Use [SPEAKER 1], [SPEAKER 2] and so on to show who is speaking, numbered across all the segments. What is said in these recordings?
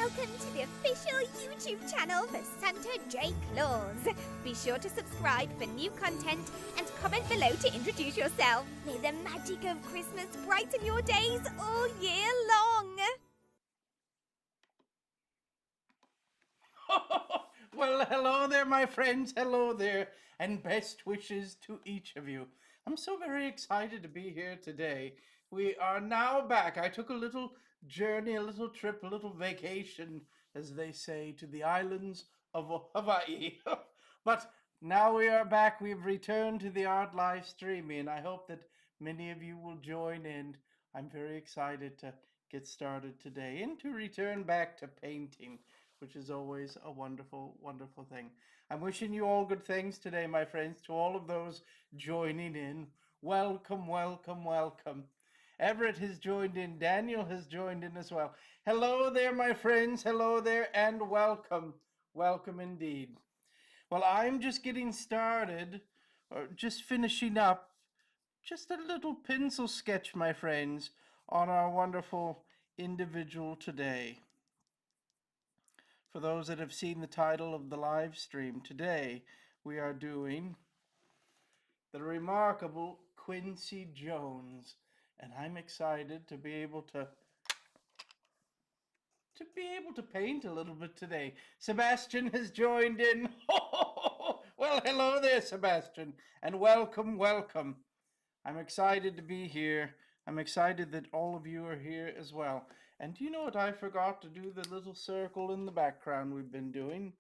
[SPEAKER 1] Welcome to the official YouTube channel for Santa J Claus. Be sure to subscribe for new content and comment below to introduce yourself. May the magic of Christmas brighten your days all year long.
[SPEAKER 2] Well, hello there, my friends. Hello there, and best wishes to each of you. I'm so very excited to be here today. We are now back. I took a little journey, a little trip, a little vacation, as they say, to the islands of Hawaii. But now we are back. We've returned to the art live streaming, and I hope that many of you will join in. I'm very excited to get started today and to return back to painting, which is always a wonderful, wonderful thing. I'm wishing you all good things today, my friends. To all of those joining in, welcome, welcome, welcome. Everett has joined in. Daniel has joined in as well. Hello there, my friends. Hello there, and welcome. Welcome indeed. Well, I'm just getting started, or just finishing up, just a little pencil sketch, my friends, on our wonderful individual today. For those that have seen the title of the live stream, today we are doing the remarkable Quincy Jones, and I'm excited to be able to paint a little bit today. Sebastian has joined in. Well, hello there, Sebastian, and welcome, welcome. I'm excited to be here. I'm excited that all of you are here as well. And do you know what? I forgot to do the little circle in the background we've been doing.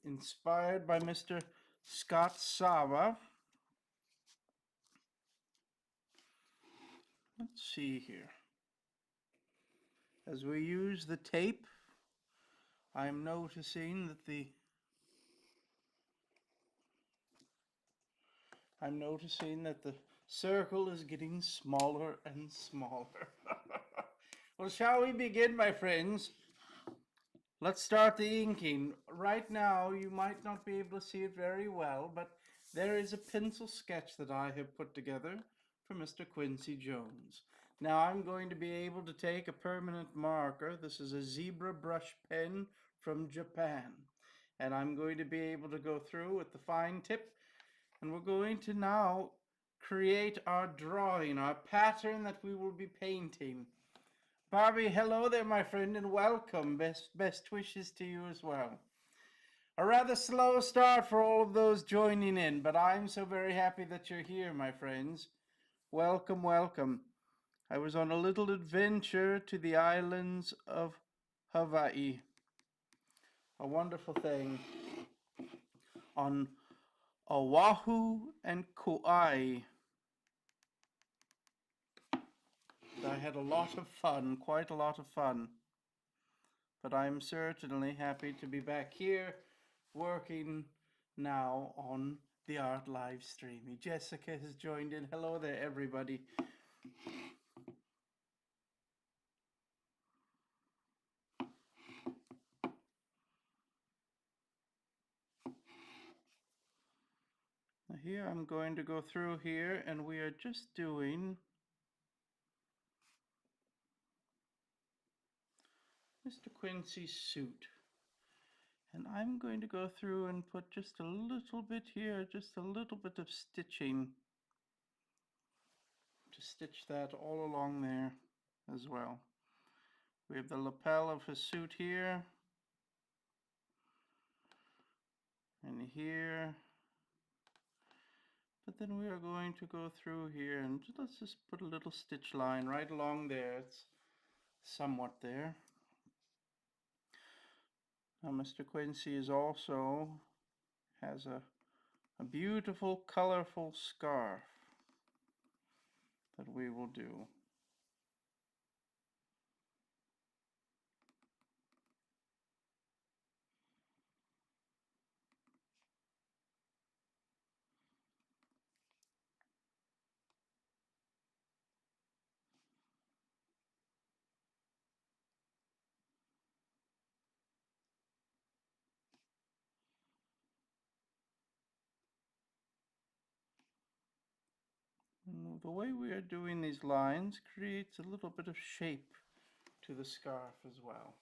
[SPEAKER 2] Inspired by Mr. Scott Sava. Let's see here. As we use the tape, I'm noticing that the circle is getting smaller and smaller. Well, shall we begin, my friends? Let's start the inking. Right now, you might not be able to see it very well, but there is a pencil sketch that I have put together for Mr. Quincy Jones. Now, I'm going to be able to take a permanent marker. This is a zebra brush pen from Japan. And I'm going to be able to go through with the fine tip, and we're going to now create our drawing, our pattern that we will be painting. Barbie, hello there, my friend, and welcome. Best wishes to you as well. A rather slow start for all of those joining in, but I'm so very happy that you're here, my friends. Welcome, welcome. I was on a little adventure to the islands of Hawaii. A wonderful thing. On Oahu and Kauai. I had a lot of fun, quite a lot of fun. But I'm certainly happy to be back here working now on the art live stream. Jessica has joined in. Hello there, everybody. Now here I'm going to go through here, and we are just doing Mr. Quincy's suit. And I'm going to go through and put just a little bit here, just a little bit of stitching to stitch that all along there as well. We have the lapel of his suit here, and here, but then we are going to go through here and let's just put a little stitch line right along there. It's somewhat there. Now Mr. Quincy is also has a beautiful colorful scarf that we will do. And the way we are doing these lines creates a little bit of shape to the scarf as well.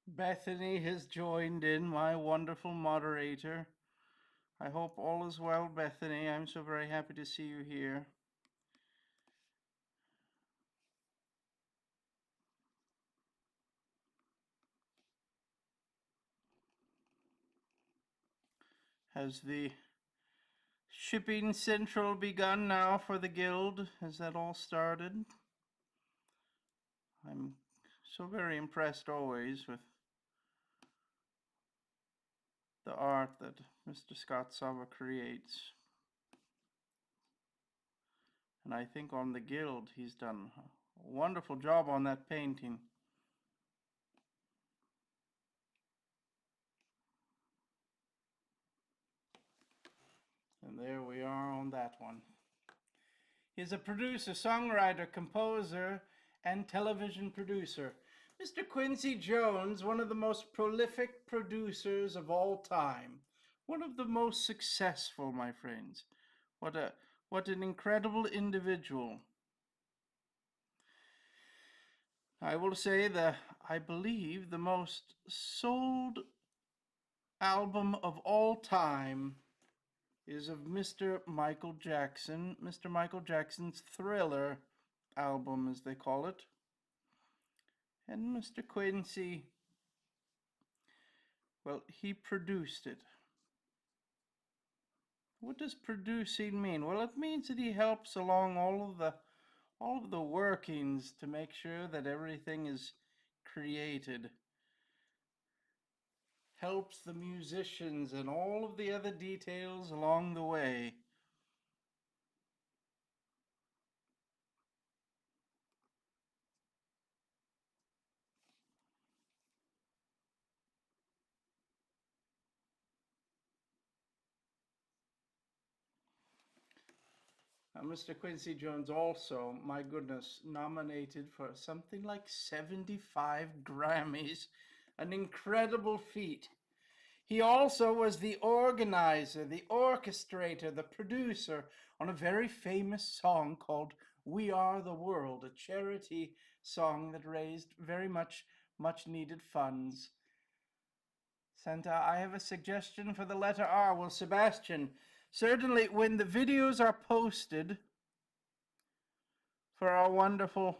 [SPEAKER 2] Bethany has joined in, my wonderful moderator. I hope all is well, Bethany. I'm so very happy to see you here. Has the shipping central begun now for the guild? Has that all started? I'm so very impressed always with the art that Mr. Scott Sava creates. And I think on the guild he's done a wonderful job on that painting. And there we are on that one. He's a producer, songwriter, composer, and television producer. Mr. Quincy Jones, one of the most prolific producers of all time. One of the most successful, my friends. What an incredible individual. I will say that I believe the most sold album of all time is of Mr. Michael Jackson, Mr. Michael Jackson's Thriller album, as they call it. And Mr. Quincy, well, he produced it. What does producing mean? Well, it means that he helps along all of the workings to make sure that everything is created. Helps the musicians and all of the other details along the way. Mr. Quincy Jones also, my goodness, nominated for something like 75 Grammys, an incredible feat. He also was the organizer, the orchestrator, the producer on a very famous song called We Are the World, a charity song that raised very much needed funds. Santa, I have a suggestion for the letter R. Well, Sebastian, certainly when the videos are posted for our wonderful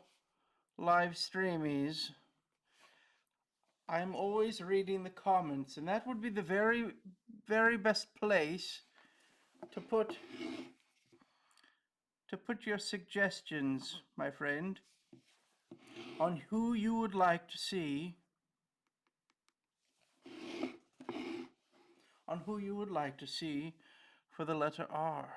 [SPEAKER 2] live streamies, I'm always reading the comments, and that would be the very best place to put your suggestions, my friend, on who you would like to see for the letter R.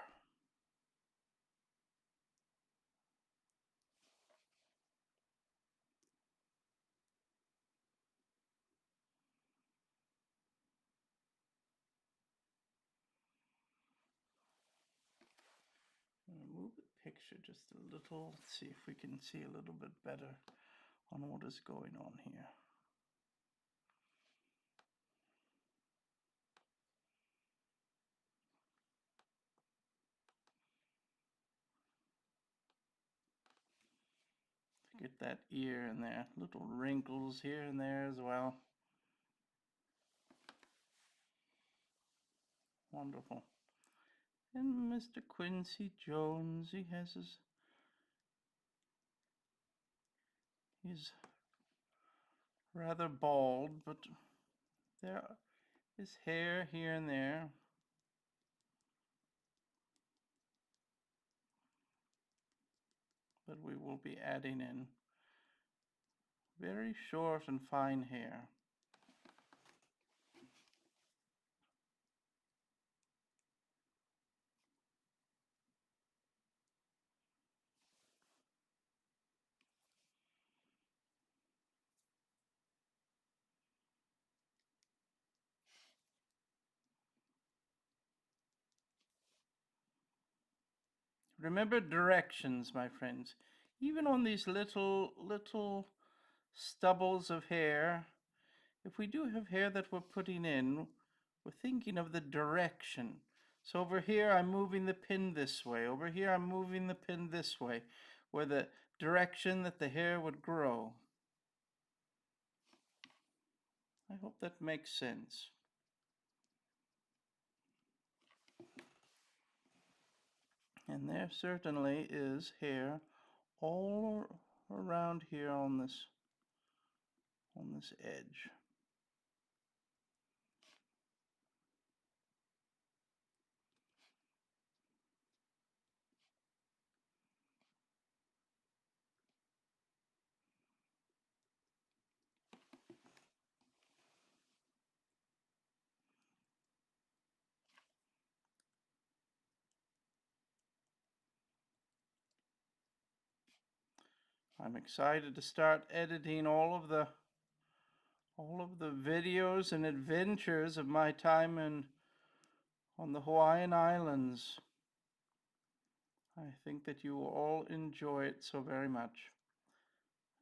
[SPEAKER 2] I'm going to move the picture just a little, see if we can see a little bit better on what is going on here. Get that ear in there, little wrinkles here and there as well. Wonderful. And Mr. Quincy Jones, he's rather bald, but there is hair here and there. But we will be adding in very short and fine hair. Remember directions, my friends. Even on these little stubbles of hair, if we do have hair that we're putting in, we're thinking of the direction. So over here, I'm moving the pin this way. Over here, I'm moving the pin this way, where the direction that the hair would grow. I hope that makes sense. And there certainly is hair all around here on this edge. I'm excited to start editing all of the videos and adventures of my time on the Hawaiian Islands. I think that you will all enjoy it so very much.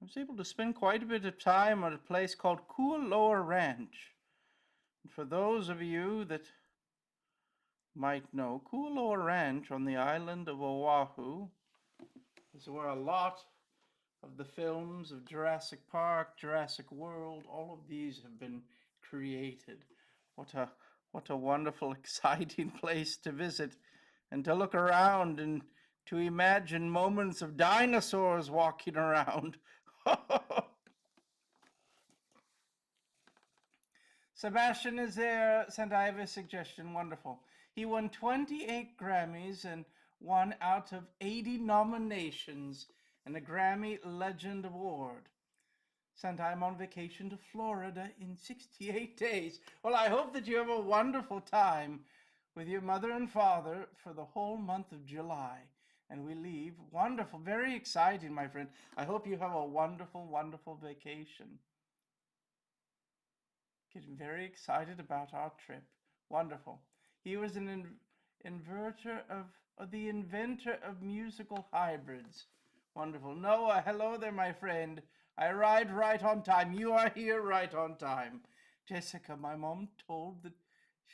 [SPEAKER 2] I was able to spend quite a bit of time at a place called Kualoa Ranch. And for those of you that might know, Kualoa Ranch on the island of Oahu is where a lot of the films of Jurassic Park, Jurassic World, all of these have been created. What a wonderful, exciting place to visit and to look around and to imagine moments of dinosaurs walking around. Sebastian is there, and I have a suggestion. Wonderful. He won 28 Grammys and won out of 80 nominations and a Grammy Legend Award. And I'm on vacation to Florida in 68 days. Well, I hope that you have a wonderful time with your mother and father for the whole month of July. And we leave. Wonderful. Very exciting, my friend. I hope you have a wonderful, wonderful vacation. Getting very excited about our trip. Wonderful. He was an the inventor of musical hybrids. Wonderful. Noah, hello there, my friend. I arrived right on time. You are here right on time. Jessica, my mom told that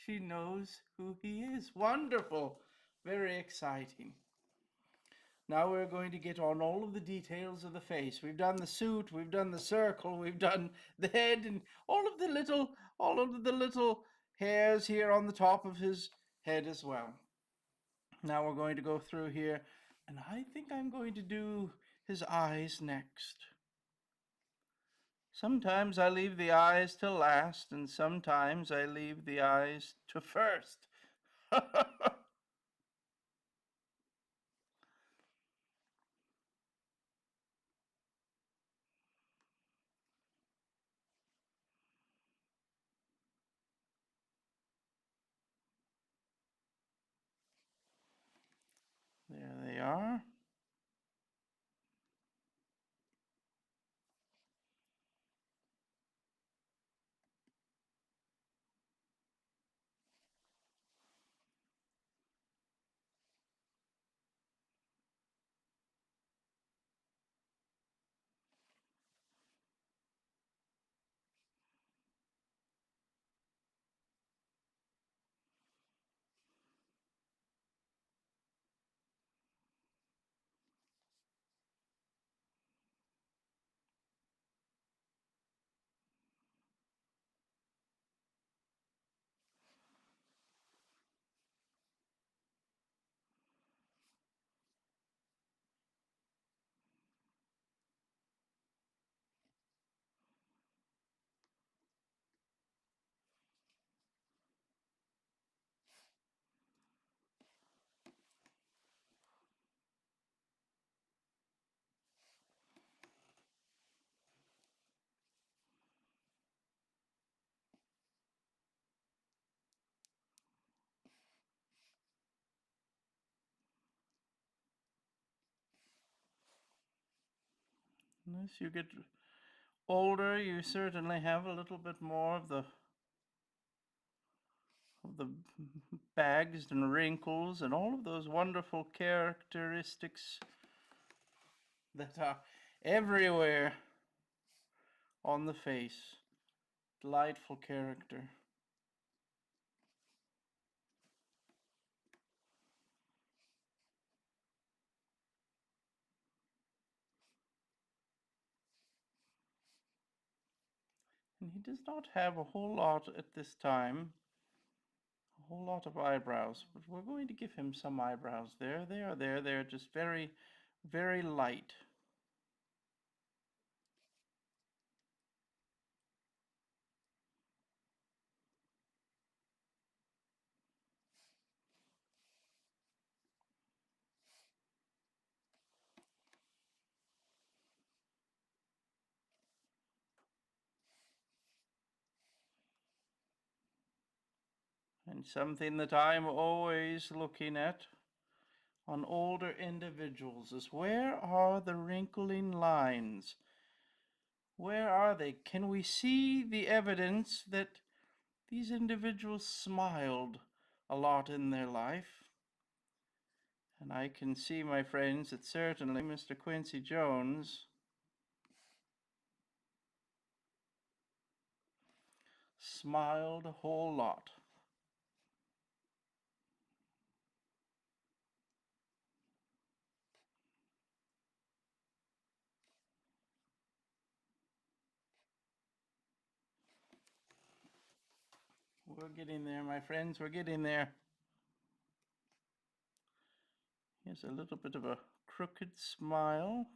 [SPEAKER 2] she knows who he is. Wonderful. Very exciting. Now we're going to get on all of the details of the face. We've done the suit, we've done the circle, we've done the head, and all of the little hairs here on the top of his head as well. Now we're going to go through here, and I think I'm going to do his eyes next. Sometimes I leave the eyes till last, and sometimes I leave the eyes to first. There they are. As you get older, you certainly have a little bit more of the bags and wrinkles and all of those wonderful characteristics that are everywhere on the face. Delightful character. And he does not have a whole lot at this time, a whole lot of eyebrows, but we're going to give him some eyebrows there. They are there. They're just very, very light. And something that I'm always looking at on older individuals is, where are the wrinkling lines? Where are they? Can we see the evidence that these individuals smiled a lot in their life? And I can see, my friends, that certainly Mr. Quincy Jones smiled a whole lot. We're getting there, my friends. We're getting there. Here's a little bit of a crooked smile.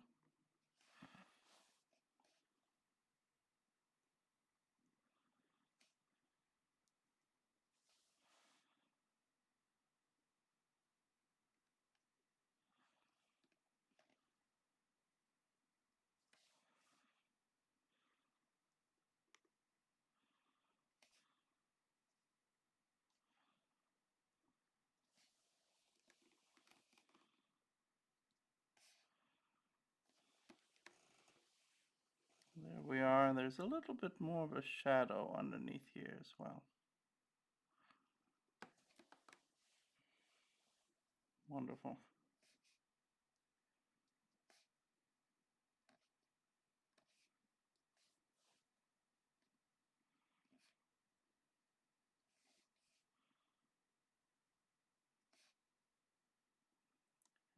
[SPEAKER 2] There we are. There's a little bit more of a shadow underneath here as well. Wonderful.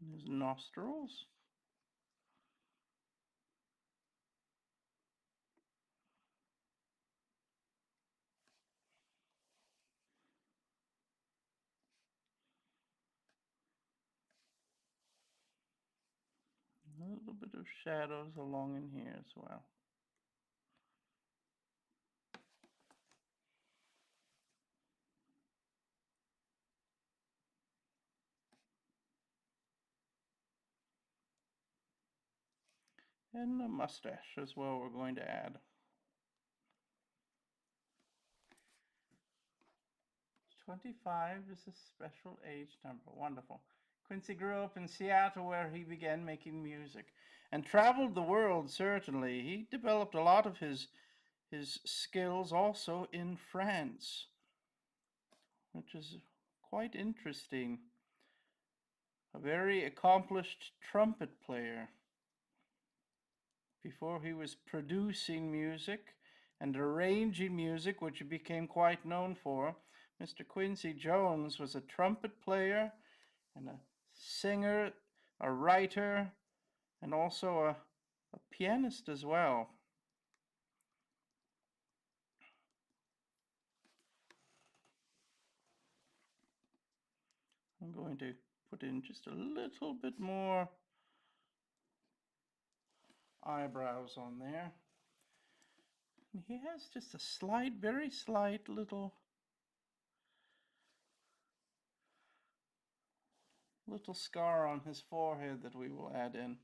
[SPEAKER 2] And his nostrils. A little bit of shadows along in here as well. And a mustache as well we're going to add. 25 is a special age number. Wonderful. Quincy grew up in Seattle, where he began making music and traveled the world, certainly. He developed a lot of his skills also in France, which is quite interesting. A very accomplished trumpet player. Before he was producing music and arranging music, which he became quite known for, Mr. Quincy Jones was a trumpet player and a singer, a writer, and also a pianist as well. I'm going to put in just a little bit more eyebrows on there. And he has just a slight, very slight little scar on his forehead that we will add in.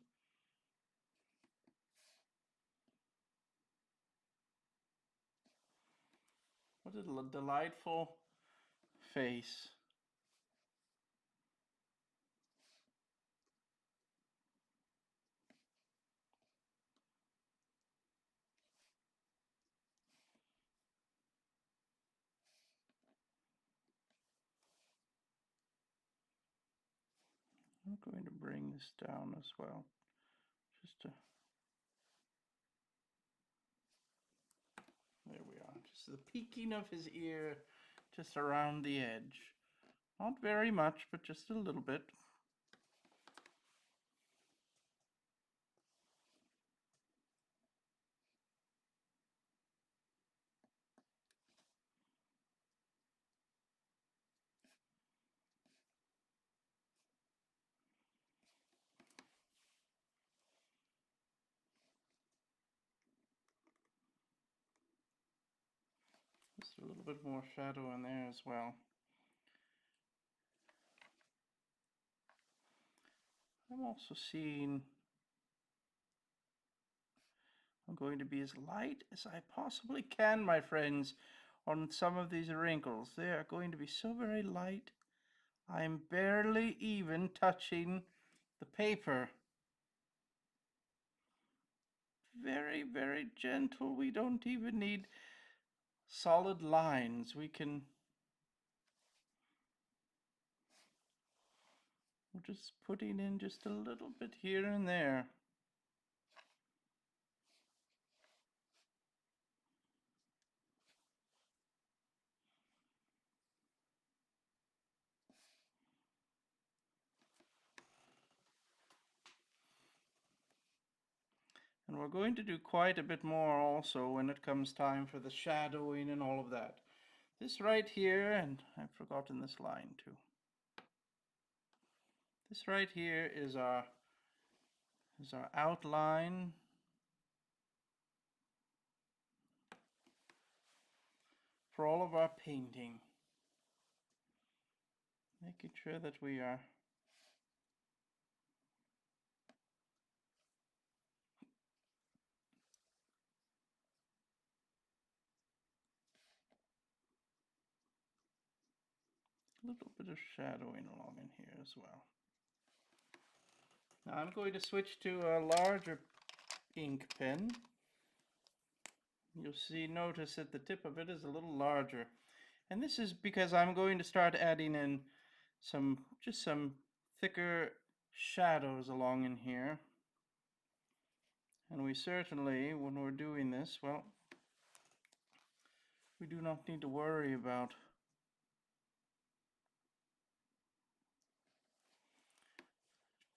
[SPEAKER 2] What a delightful face. I'm going to bring this down as well, just to, there we are, just the peaking of his ear, just around the edge. Not very much, but just a little bit. little bit more shadow in there as well. I'm also seeing I'm going to be as light as I possibly can, my friends, on some of these wrinkles. They are going to be so very light. I'm barely even touching the paper. Very, very gentle. We don't even need solid lines. We're just putting in just a little bit here and there. And we're going to do quite a bit more also when it comes time for the shadowing and all of that. This right here, and I've forgotten this line too. This right here is our outline. For all of our painting. Making sure that we are a little bit of shadowing along in here as well. Now I'm going to switch to a larger ink pen. You'll see, notice that the tip of it is a little larger. And this is because I'm going to start adding in just some thicker shadows along in here. And we certainly, when we're doing this, well, we do not need to worry about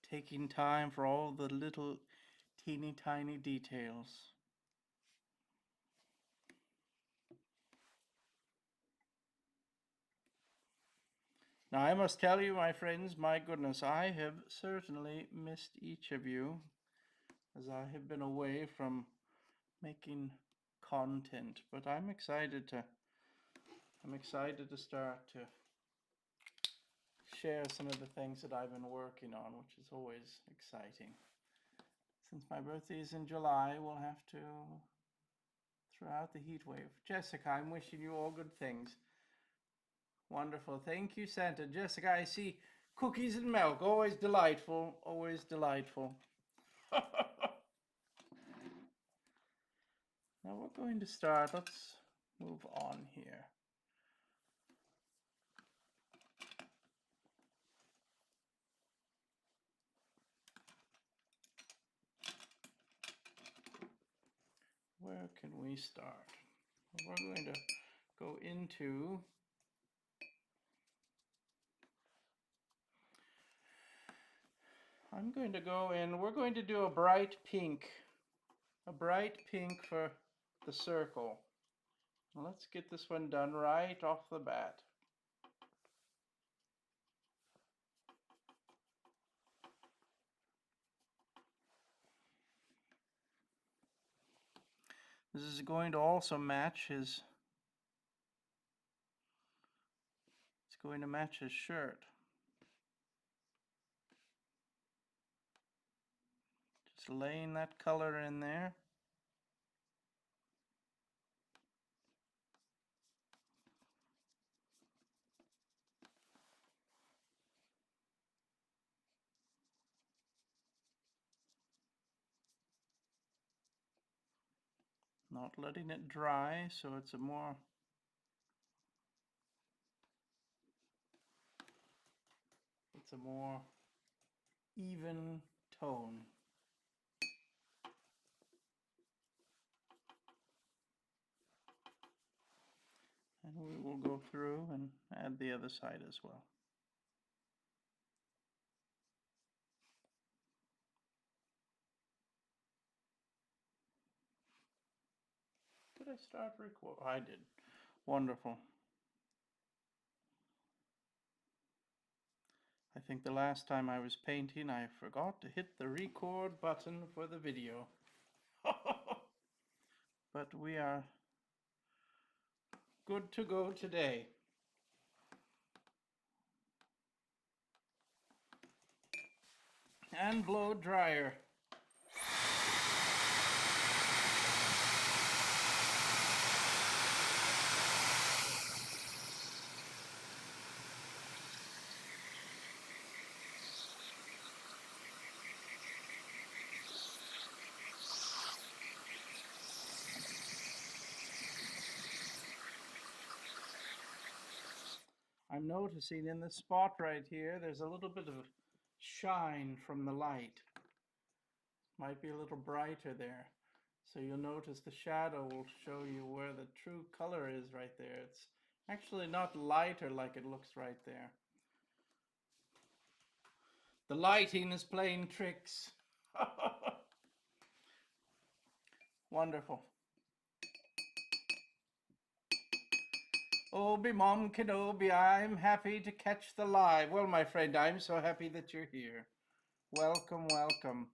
[SPEAKER 2] taking time for all the little teeny tiny details. Now I must tell you, my friends, my goodness, I have certainly missed each of you as I have been away from making content, but I'm excited to start to share some of the things that I've been working on, which is always exciting. Since my birthday is in July, we'll have to throw out the heat wave. Jessica, I'm wishing you all good things. Wonderful. Thank you, Santa. Jessica, I see cookies and milk. Always delightful. Always delightful. Now we're going to start. Let's move on here. Where can we start? We're going to go into I'm going to go in, we're going to do a bright pink for the circle. Let's get this one done right off the bat. This is going to also match his, it's going to match his shirt. Just laying that color in there. Not letting it dry, so it's a more even tone. And we will go through and add the other side as well. Did I start record? I did. Wonderful. I think the last time I was painting, I forgot to hit the record button for the video. But we are good to go today. And blow dryer. I'm noticing in this spot right here, there's a little bit of shine from the light. Might be a little brighter there. So you'll notice the shadow will show you where the true color is right there. It's actually not lighter like it looks right there. The lighting is playing tricks. Wonderful. Obi Mom Kenobi, I'm happy to catch the live. Well, my friend, I'm so happy that you're here. Welcome, welcome.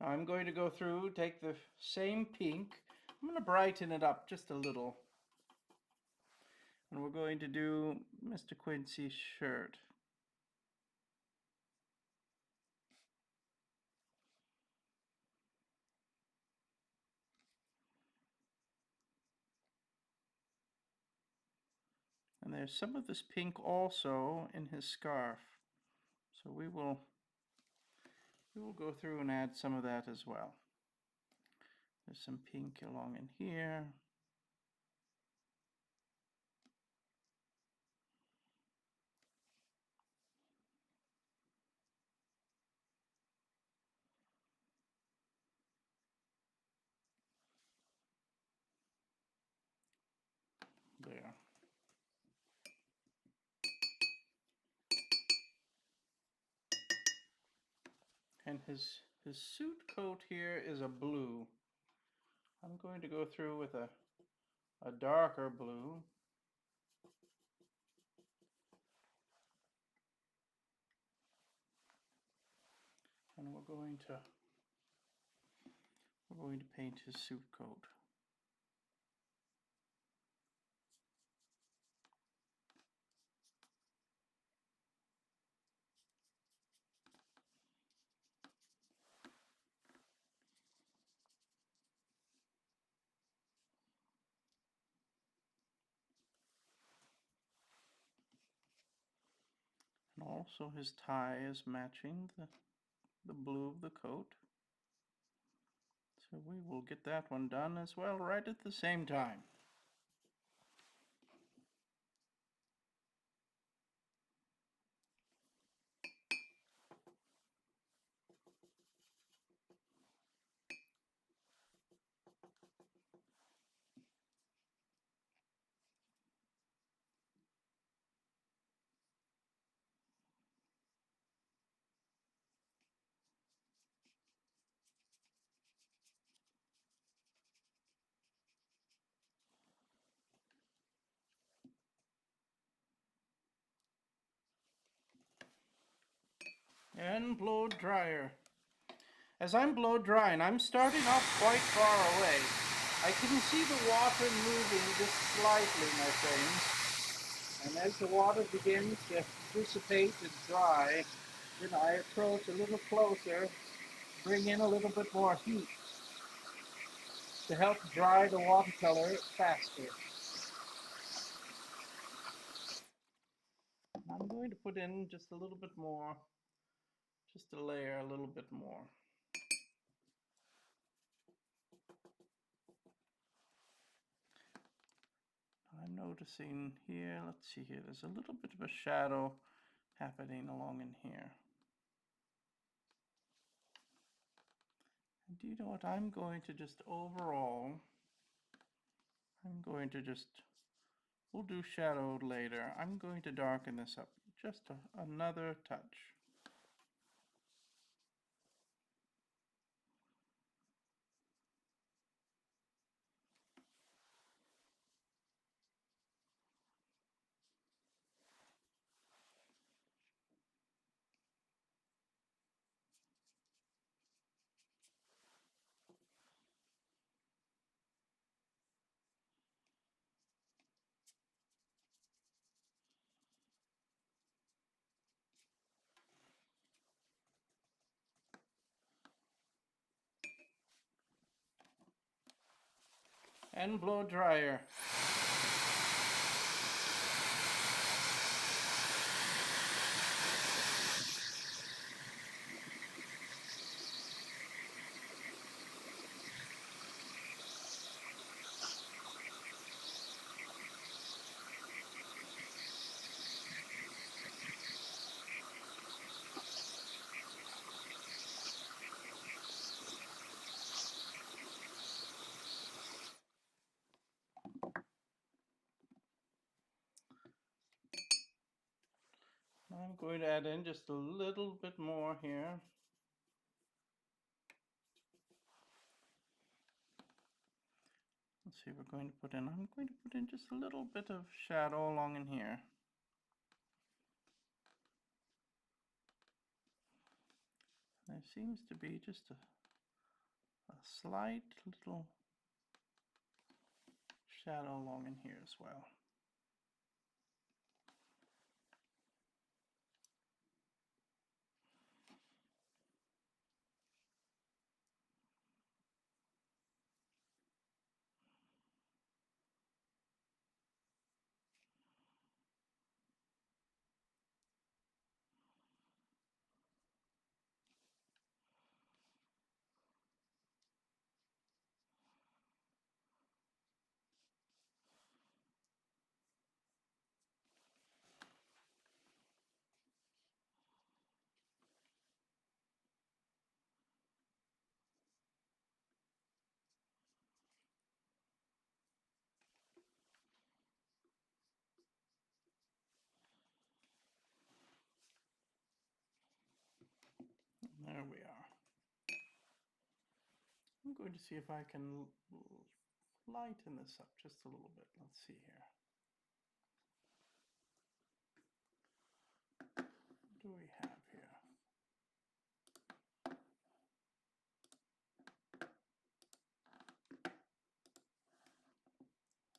[SPEAKER 2] Now I'm going to go through, take the same pink. I'm going to brighten it up just a little. And we're going to do Mr. Quincy's shirt. And there's some of this pink also in his scarf. So we will go through and add some of that as well. There's some pink along in here. There. And his suit coat here is a blue. I'm going to go through with a darker blue. And we're going to paint his suit coat. And also his tie is matching the blue of the coat. So we will get that one done as well right at the same time. And blow dryer. As I'm blow drying, I'm starting off quite far away. I can see the water moving just slightly, my friends. And as the water begins to dissipate and dry, then I approach a little closer, bring in a little bit more heat to help dry the watercolor faster. I'm going to put in just a little bit more, just a layer, a little bit more. I'm noticing here, let's see here, there's a little bit of a shadow happening along in here. And do you know what? I'm going to just overall, we'll do shadow later. I'm going to darken this up just another touch. and blow dryer. I'm going to add in just a little bit more here. Let's see, I'm going to put in just a little bit of shadow along in here. There seems to be just a slight little shadow along in here as well. There we are. I'm going to see if I can lighten this up just a little bit. Let's see here. What do we have here?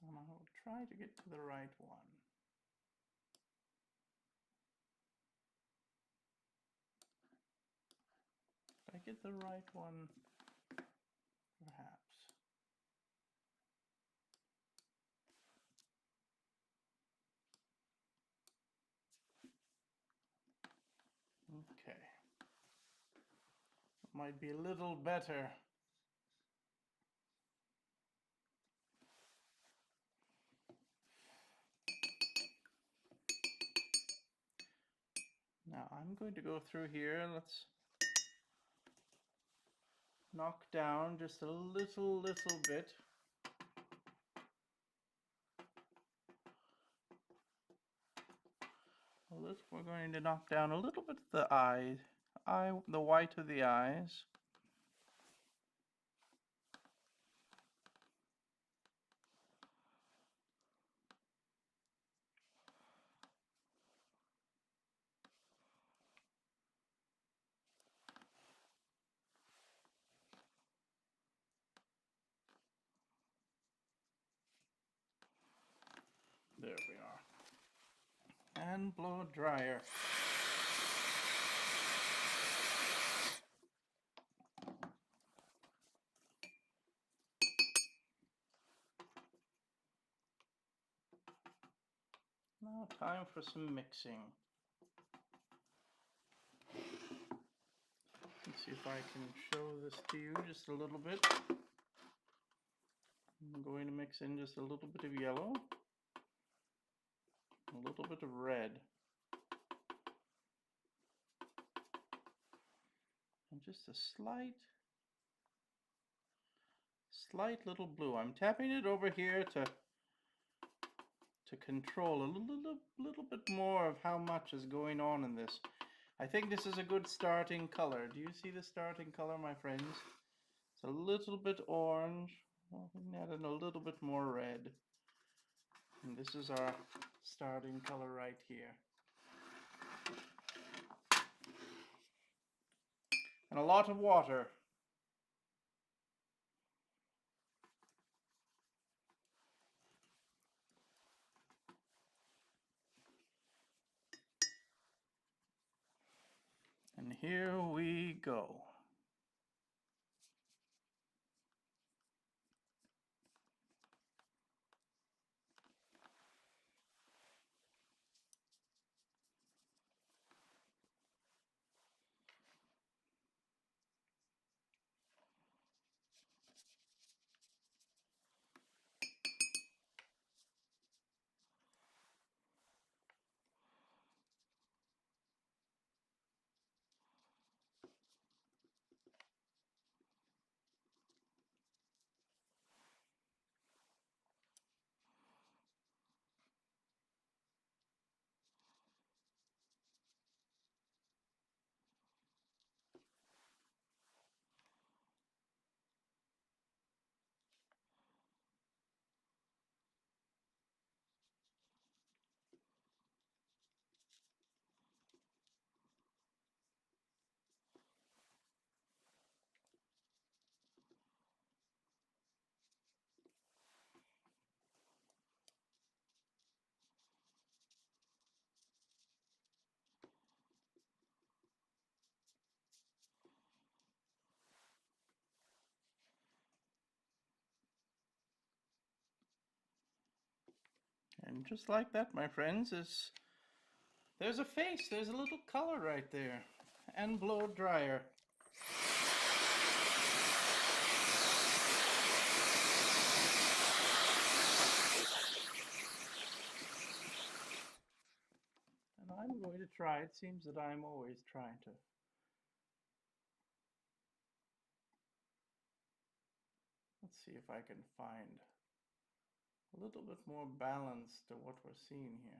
[SPEAKER 2] And I will try to get to the right one. If I get the right one, perhaps. Okay. Might be a little better. Now I'm going to go through here. Let's knock down just a little bit. We're going to knock down a little bit of the the white of the eyes. There we are. And blow dryer. Now time for some mixing. Let's see if I can show this to you just a little bit. I'm going to mix in just a little bit of yellow, a little bit of red, and just a slight little blue. I'm tapping it over here to control a little bit more of how much is going on in this. I think this is a good starting color. Do you see the starting color, my friends? It's a little bit orange. Well, we can add in a little bit more red. And this is our starting color right here. And a lot of water. And here we go. And just like that, my friends, there's a face, there's a little color right there. And blow dryer. And I'm going to try, it seems that I'm always trying to. Let's see if I can find a little bit more balance to what we're seeing here.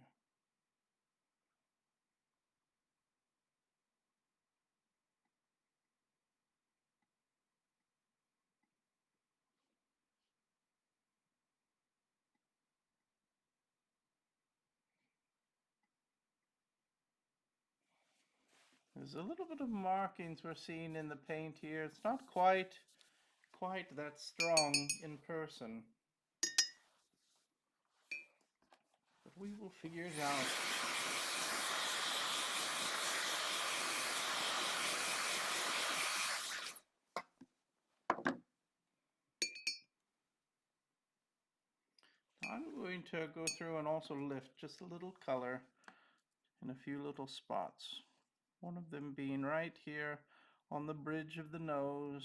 [SPEAKER 2] There's a little bit of markings we're seeing in the paint here. It's not quite that strong in person. But we will figure it out. I'm going to go through and also lift just a little color in a few little spots. One of them being right here on the bridge of the nose.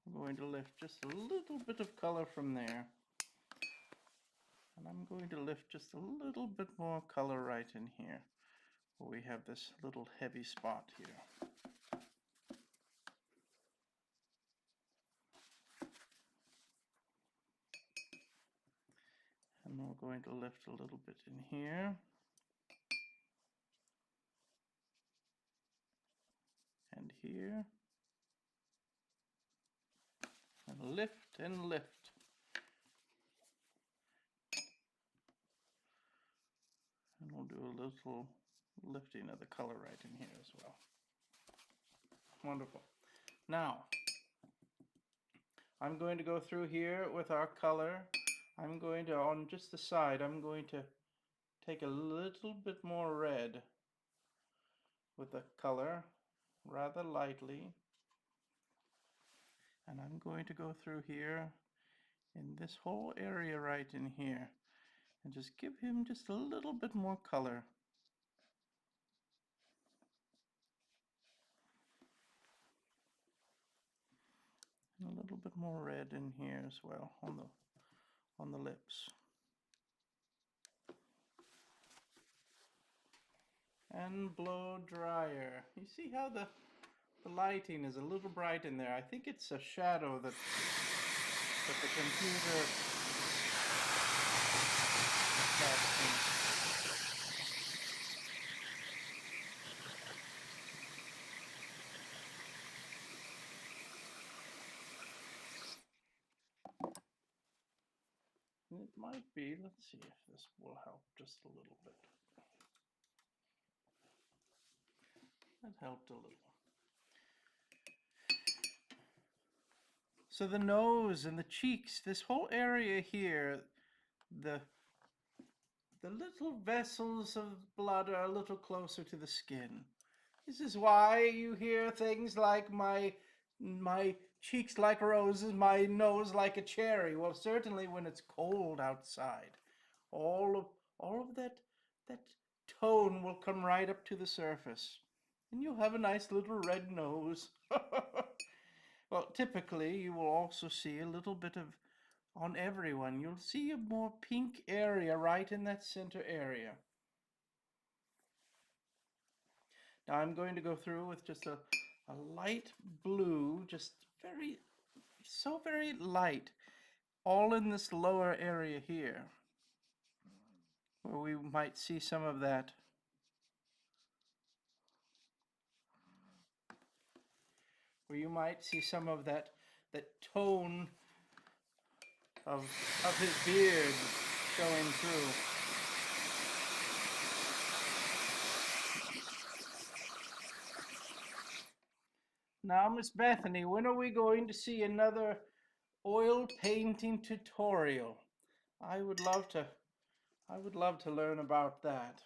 [SPEAKER 2] I'm going to lift just a little bit of color from there. And I'm going to lift just a little bit more color right in here, where we have this little heavy spot here. And we're going to lift a little bit in here. And here. And lift and lift. And we'll do a little lifting of the color right in here as well. Wonderful. Now, I'm going to go through here with our color. I'm going to, on just the side, I'm going to take a little bit more red with the color, rather lightly. And I'm going to go through here in this whole area right in here and just give him just a little bit more color. And a little bit more red in here as well on the lips. And blow dryer. You see how the lighting is a little bright in there. I think it's a shadow that the computer casts. It might be, let's see if this will help just a little bit. That helped a little. So the nose and the cheeks, this whole area here, the little vessels of blood are a little closer to the skin. This is why you hear things like my cheeks like roses, my nose like a cherry. Well, certainly when it's cold outside, all of that tone will come right up to the surface, and you'll have a nice little red nose. Well, typically you will also see a little bit of, on everyone, you'll see a more pink area right in that center area. Now I'm going to go through with just a light blue, just very light, all in this lower area here, where we might see some of that. Where you might see some of that tone of his beard showing through. Now, Miss Bethany, when are we going to see another oil painting tutorial? I would love to learn about that.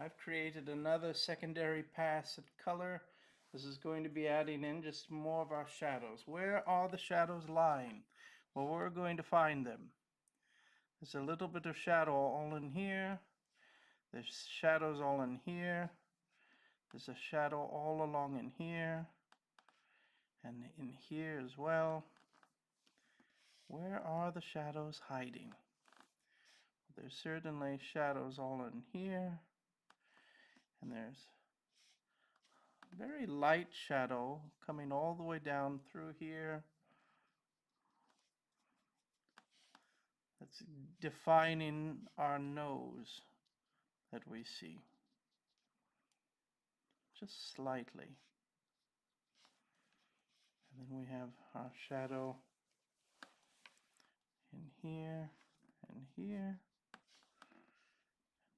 [SPEAKER 2] I've created another secondary pass at color. This is going to be adding in just more of our shadows. Where are the shadows lying? Well, we're going to find them. There's a little bit of shadow all in here. There's shadows all in here. There's a shadow all along in here. And in here as well. Where are the shadows hiding? There's certainly shadows all in here. And there's very light shadow coming all the way down through here. That's defining our nose that we see. Just slightly. And then we have our shadow in here and here.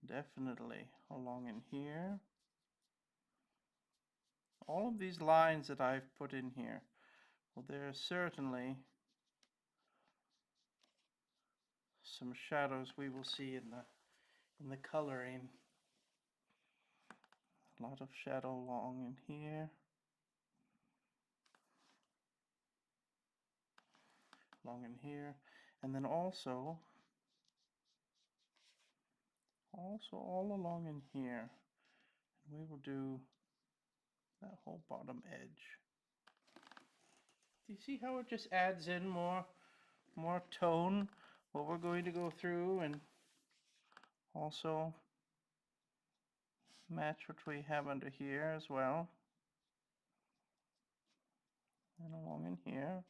[SPEAKER 2] Definitely along in here. All of these lines that I've put in here, well, there are certainly some shadows we will see in the coloring. A lot of shadow along in here. Along in here. And then also all along in here. And we will do that whole bottom edge. Do you see how it just adds in more tone? What we're going to go through and also match what we have under here as well. And along in here.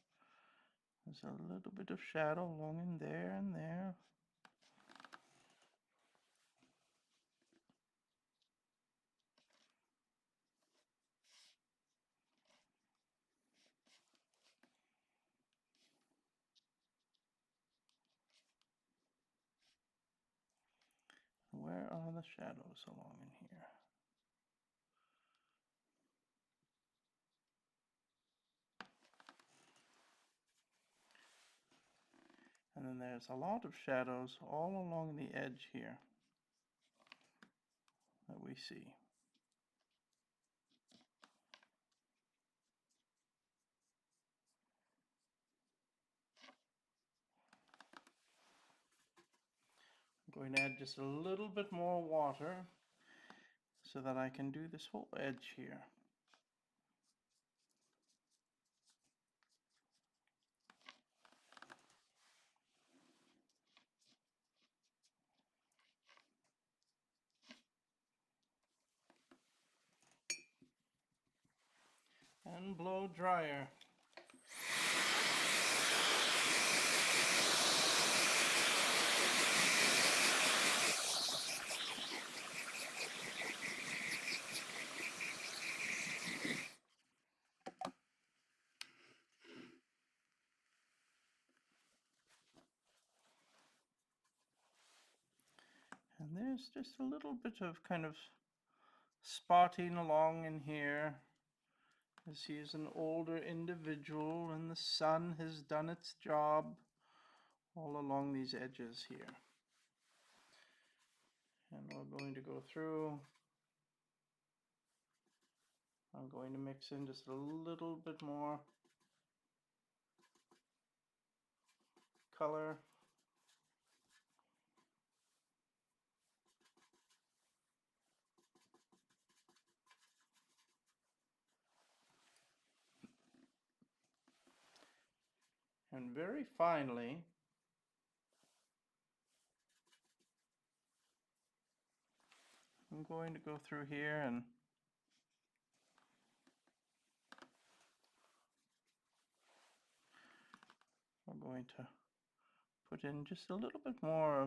[SPEAKER 2] There's a little bit of shadow along in there and there. Where are the shadows along in here? And then there's a lot of shadows all along the edge here that we see. I'm going to add just a little bit more water so that I can do this whole edge here. And blow dryer. And there's just a little bit of kind of spotting along in here as he is an older individual and the sun has done its job all along these edges here. And we're going to go through. I'm going to mix in just a little bit more color. And very finally, I'm going to go through here and we're going to put in just a little bit more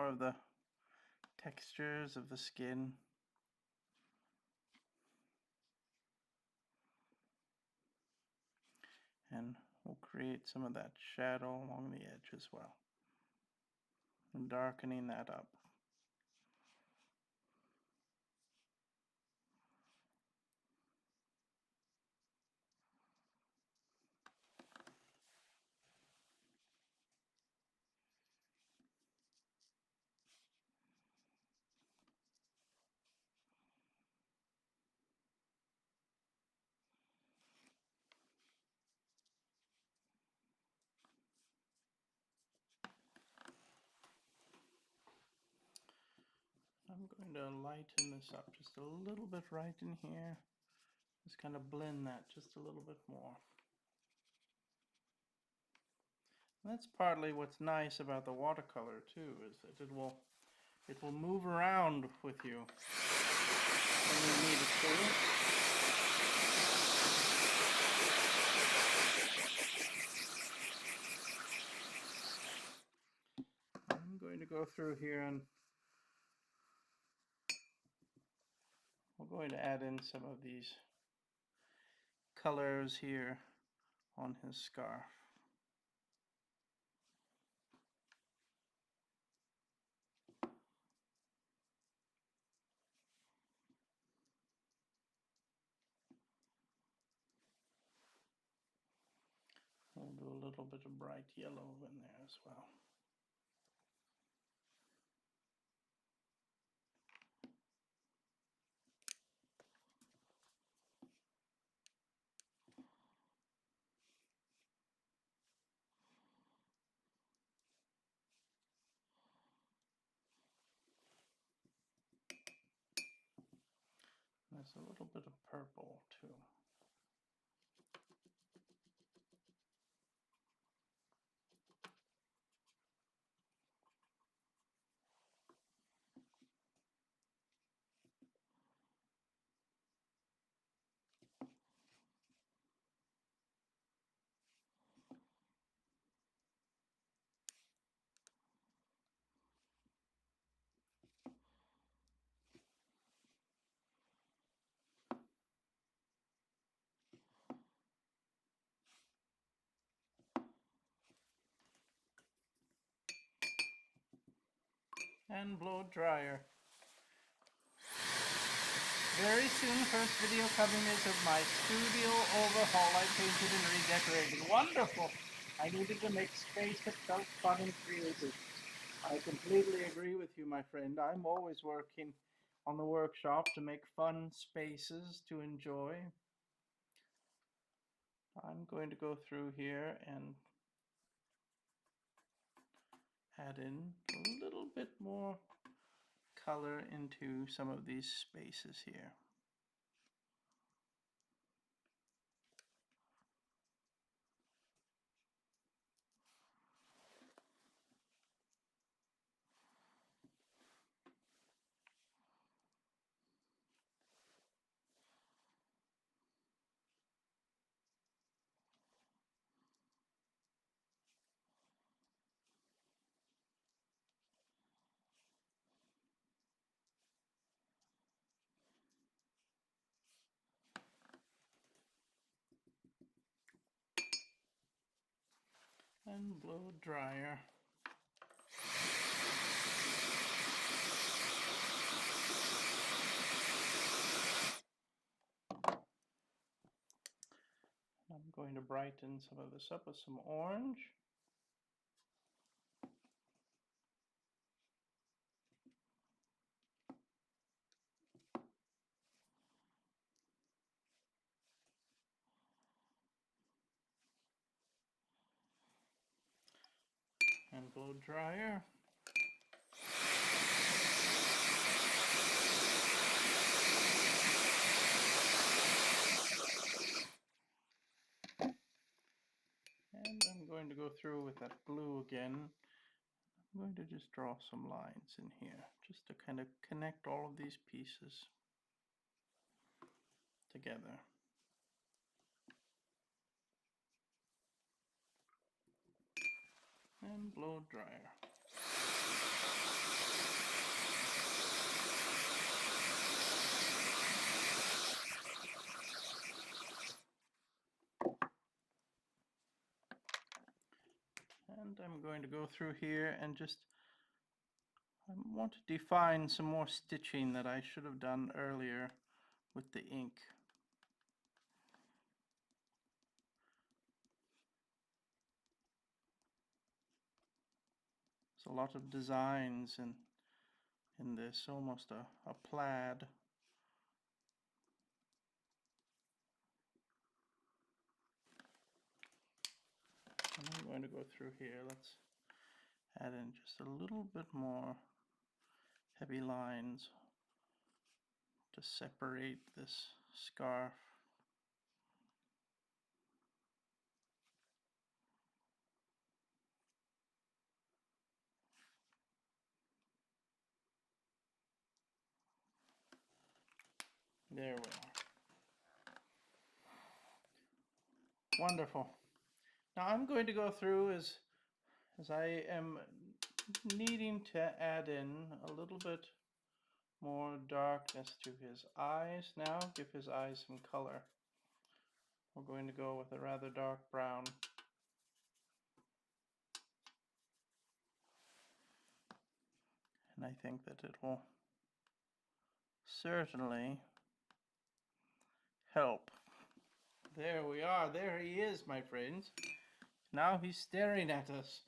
[SPEAKER 2] of the textures of the skin. And we'll create some of that shadow along the edge as well, and darkening that up. I'm going to lighten this up just a little bit right in here. Just kind of blend that just a little bit more. And that's partly what's nice about the watercolor too, is that it will move around with you when you need it to. I'm going to go through here and we're going to add in some of these colors here on his scarf. We'll do a little bit of bright yellow in there as well. There's a little bit of purple too. And blow dryer. Very soon, first video coming is of my studio overhaul. I painted and redecorated. Wonderful! I needed to make space that felt fun and creative. I completely agree with you, my friend. I'm always working on the workshop to make fun spaces to enjoy. I'm going to go through here and add in a little bit more color into some of these spaces here. And blow dryer. I'm going to brighten some of this up with some orange. And blow dryer. And I'm going to go through with that blue again. I'm going to just draw some lines in here, just to kind of connect all of these pieces together. And blow dryer. And I'm going to go through here and just, I want to define some more stitching that I should have done earlier with the ink. There's a lot of designs in this, almost a plaid. And I'm going to go through here. Let's add in just a little bit more heavy lines to separate this scarf. There we are. Wonderful. Now I'm going to go through as I am needing to add in a little bit more darkness to his eyes now, give his eyes some color. We're going to go with a rather dark brown. And I think that it will certainly help. There we are. There he is, my friends. Now he's staring at us.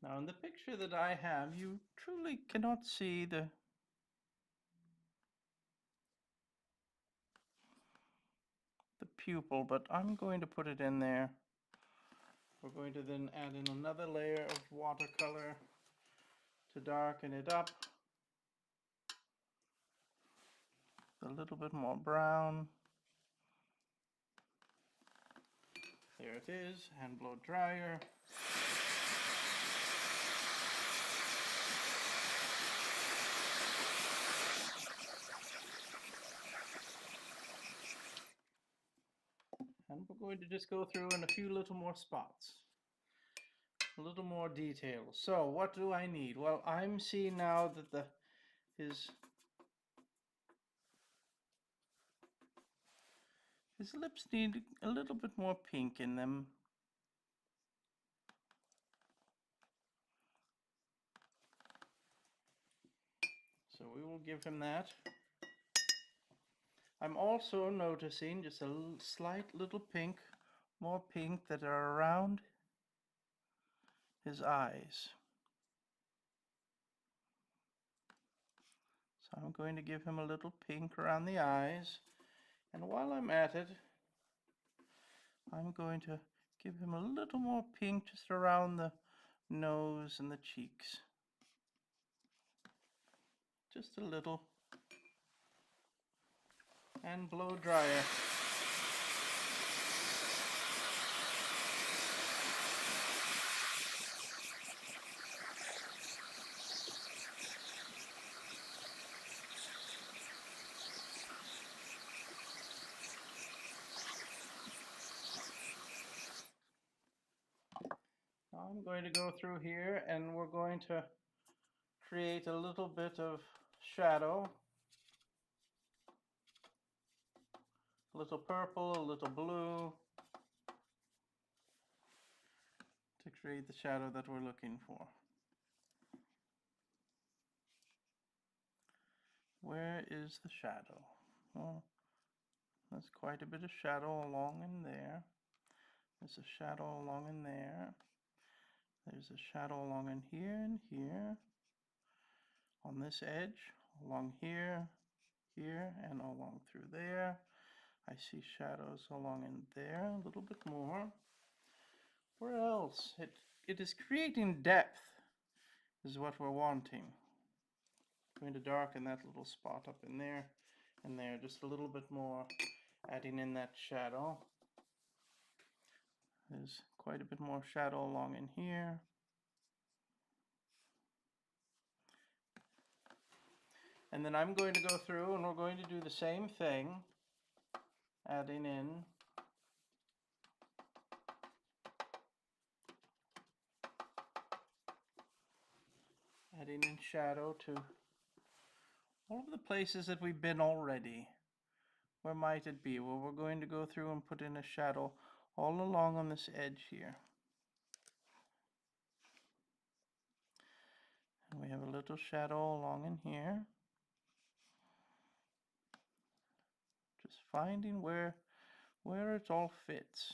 [SPEAKER 2] Now in the picture that I have, you truly cannot see the pupil, but I'm going to put it in there. We're going to then add in another layer of watercolor to darken it up. A little bit more brown. There it is, hand blow dryer. And we're going to just go through in a few little more spots. A little more detail. So what do I need? Well, I'm seeing now that his lips need a little bit more pink in them. So we will give him that. I'm also noticing just a slight little pink, more pink that are around his eyes. So I'm going to give him a little pink around the eyes. And while I'm at it, I'm going to give him a little more pink just around the nose and the cheeks. Just a little. And blow dryer. Now I'm going to go through here and we're going to create a little bit of shadow. A little purple, a little blue, to create the shadow that we're looking for. Where is the shadow? Well, there's quite a bit of shadow along in there. There's a shadow along in there. There's a shadow along in here and here. On this edge, along here, here, and along through there. I see shadows along in there a little bit more. Where else? It is creating depth is what we're wanting. I'm going to darken that little spot up in there and there just a little bit more, adding in that shadow. There's quite a bit more shadow along in here. And then I'm going to go through and we're going to do the same thing, adding in shadow to all of the places that we've been already. Where might it be? Well, we're going to go through and put in a shadow all along on this edge here. And we have a little shadow along in here. Just finding where it all fits.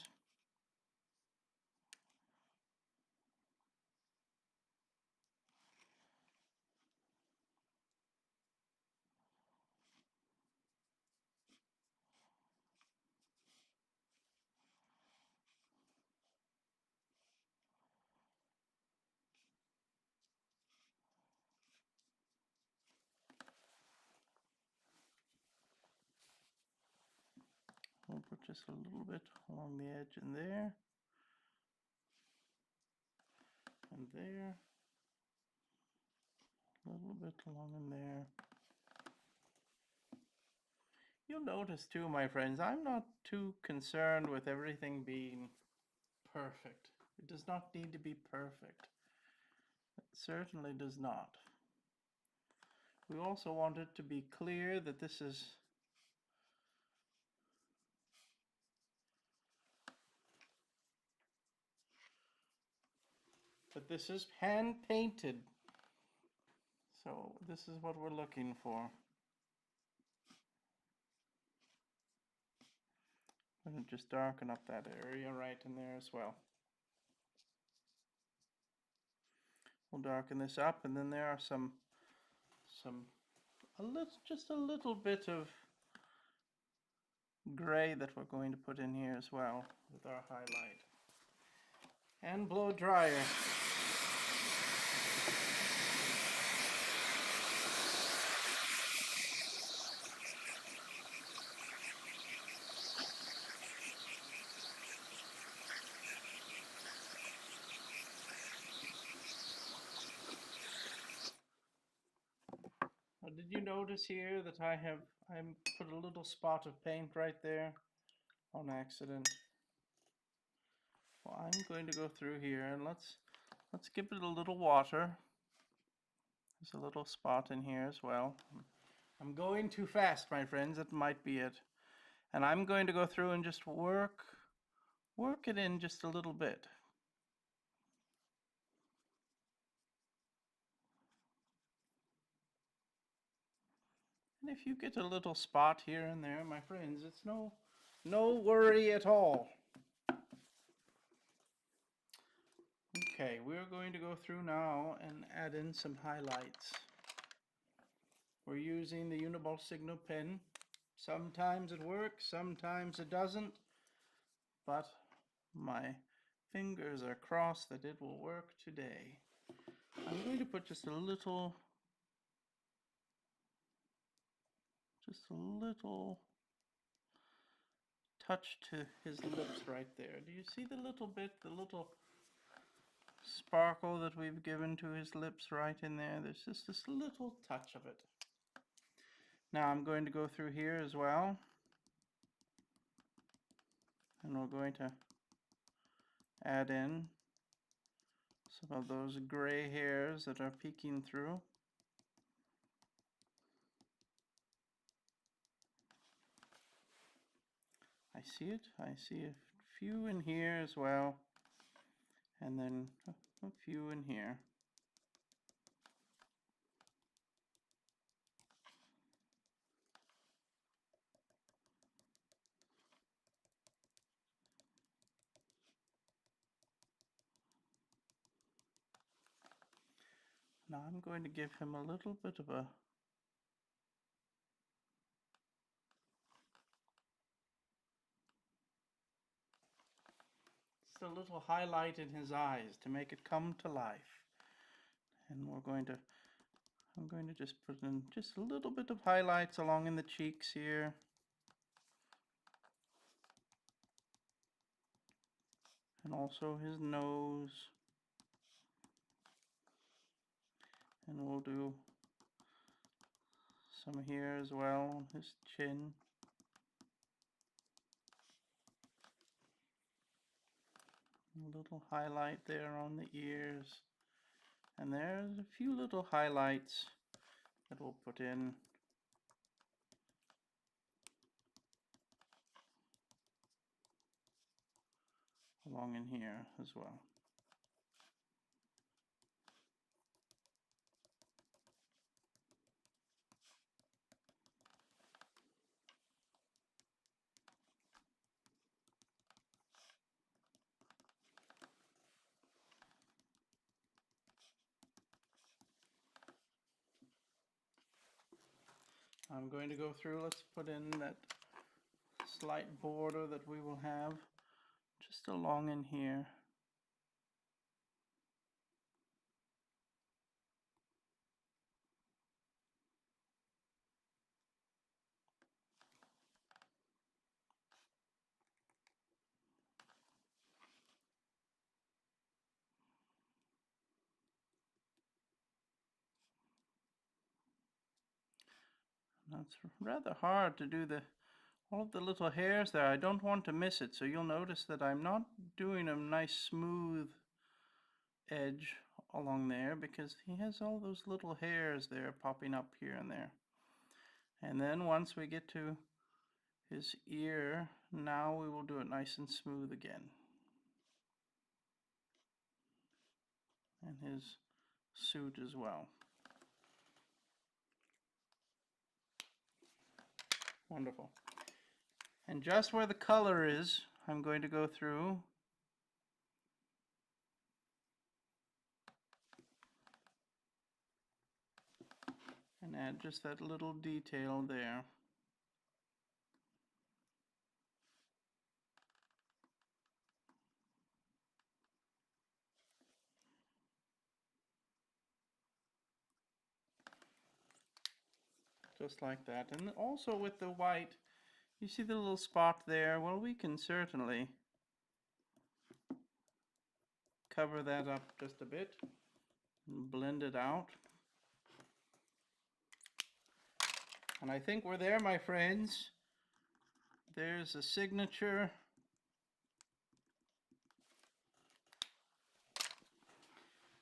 [SPEAKER 2] We'll put just a little bit along the edge in there. And there. A little bit along in there. You'll notice too, my friends, I'm not too concerned with everything being perfect. It does not need to be perfect. It certainly does not. We also want it to be clear that this is hand painted. So this is what we're looking for. I'm going to just darken up that area right in there as well. We'll darken this up, and then there are just a little bit of gray that we're going to put in here as well with our highlight. And blow dryer. Now, did you notice here that I put a little spot of paint right there on accident? Well, I'm going to go through here and let's give it a little water. There's a little spot in here as well. I'm going too fast, my friends. That might be it. And I'm going to go through and just work it in just a little bit. And if you get a little spot here and there, my friends, it's no worry at all. Okay, we're going to go through now and add in some highlights. We're using the Uni-Ball Signo pen. Sometimes it works, sometimes it doesn't, but my fingers are crossed that it will work today. I'm going to put just a little touch to his lips right there. Do you see the little sparkle that we've given to his lips right in there? There's just this little touch of it. Now I'm going to go through here as well, and we're going to add in some of those gray hairs that are peeking through. I see it. I see a few in here as well, and then a few in here. Now I'm going to give him a little bit of a little highlight in his eyes to make it come to life. And I'm going to just put in just a little bit of highlights along in the cheeks here. And also his nose. And we'll do some here as well on his chin. A little highlight there on the ears. And there's a few little highlights that we'll put in along in here as well. I'm going to go through, let's put in that slight border that we will have just along in here. It's rather hard to do all of the little hairs there. I don't want to miss it, so you'll notice that I'm not doing a nice smooth edge along there because he has all those little hairs there popping up here and there. And then once we get to his ear, now we will do it nice and smooth again. And his suit as well. Wonderful. And just where the color is, I'm going to go through and add just that little detail there. Just like that. And also with the white, you see the little spot there? Well, we can certainly cover that up just a bit and blend it out. And I think we're there, my friends. There's a signature.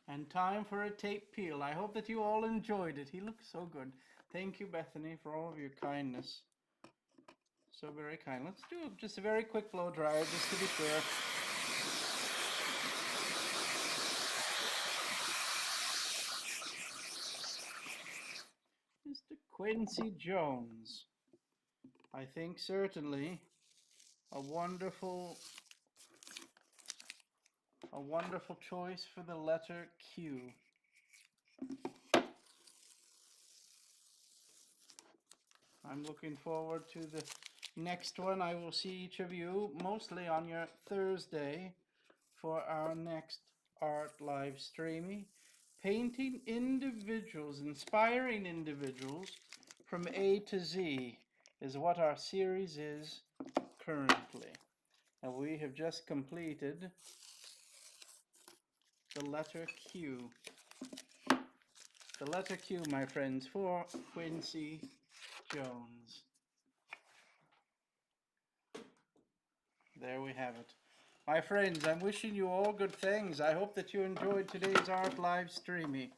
[SPEAKER 2] And time for a tape peel. I hope that you all enjoyed it. He looks so good. Thank you, Bethany, for all of your kindness. So very kind. Let's do just a very quick blow dryer just to be sure. Mr. Quincy Jones. I think certainly a wonderful choice for the letter Q. I'm looking forward to the next one. I will see each of you mostly on your Thursday for our next art live streaming. Painting individuals, inspiring individuals from A to Z is what our series is currently. And we have just completed the letter Q. The letter Q, my friends, for Quincy Jones. There we have it. My friends, I'm wishing you all good things. I hope that you enjoyed today's art live streaming.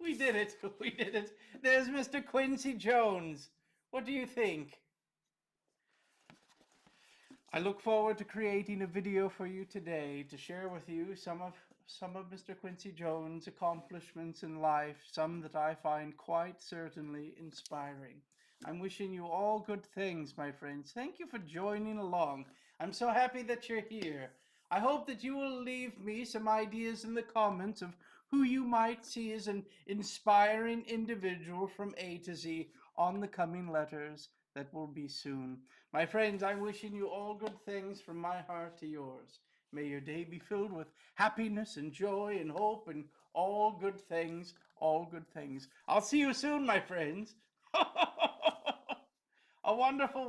[SPEAKER 2] We did it. We did it. There's Mr. Quincy Jones. What do you think? I look forward to creating a video for you today to share with you some of Mr. Quincy Jones' accomplishments in life, some that I find quite certainly inspiring. I'm wishing you all good things, my friends. Thank you for joining along. I'm so happy that you're here. I hope that you will leave me some ideas in the comments of who you might see as an inspiring individual from A to Z on the coming letters that will be soon. My friends, I'm wishing you all good things from my heart to yours. May your day be filled with happiness and joy and hope and all good things, all good things. I'll see you soon, my friends. A wonderful